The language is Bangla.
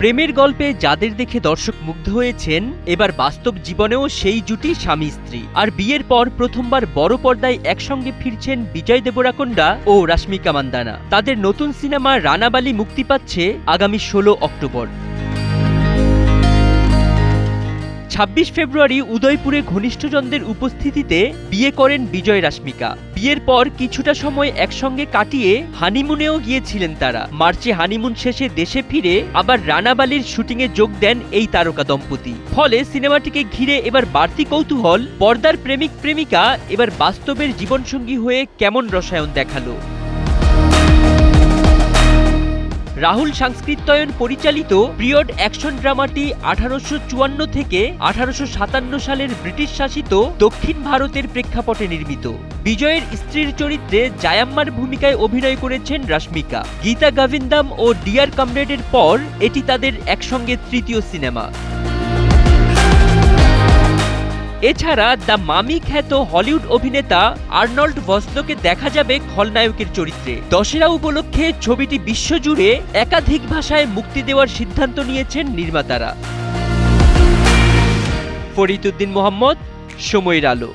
প্রেমের গল্পে যাদের দেখে দর্শক মুগ্ধ হয়েছেন, এবার বাস্তব জীবনেও সেই জুটি স্বামী স্ত্রী। আর বিয়ের পর প্রথমবার বড় পর্দায় একসঙ্গে ফিরছেন বিজয় দেবরাকোন্ডা ও রাশমিকা মান্দানা। তাদের নতুন সিনেমা রানাবালি মুক্তি পাচ্ছে আগামী 16 অক্টোবর। 26 ফেব্রুয়ারি উদয়পুরে ঘনিষ্ঠজনদের উপস্থিতিতে বিয়ে করেন বিজয় রাশমিকা। বিয়ের পর কিছুটা সময় একসঙ্গে কাটিয়ে হানিমুনেও গিয়েছিলেন তারা। মার্চে হানিমুন শেষে দেশে ফিরে আবার রানাবালির শুটিংয়ে যোগ দেন এই তারকা দম্পতি। ফলে সিনেমাটিকে ঘিরে এবার বাড়তি কৌতূহল, পর্দার প্রেমিক প্রেমিকা এবার বাস্তবের জীবনসঙ্গী হয়ে কেমন রসায়ন দেখালো। রাহুল সাংস্কৃত্যায়ন পরিচালিত পিরিয়ড অ্যাকশন ড্রামাটি 1854 থেকে 1857 সালের ব্রিটিশ শাসিত দক্ষিণ ভারতের প্রেক্ষাপটে নির্মিত। বিজয়ের স্ত্রীর চরিত্রে জায়াম্মার ভূমিকায় অভিনয় করেছেন রাশমিকা। গীতা গোবিন্দম ও ডিয়ার কমরেডের পর এটি তাদের একসঙ্গে তৃতীয় সিনেমা। এছাড়া দ্য মামি খ্যাত হলিউড অভিনেতা আর্নল্ড ভসনোকে দেখা যাবে খলনায়কের চরিত্রে। দশেরা উপলক্ষে ছবিটি বিশ্বজুড়ে একাধিক ভাষায় মুক্তি দেওয়ার সিদ্ধান্ত নিয়েছেন নির্মাতারা। ফরিদ উদ্দিন মোহাম্মদ, সময়ের আলো।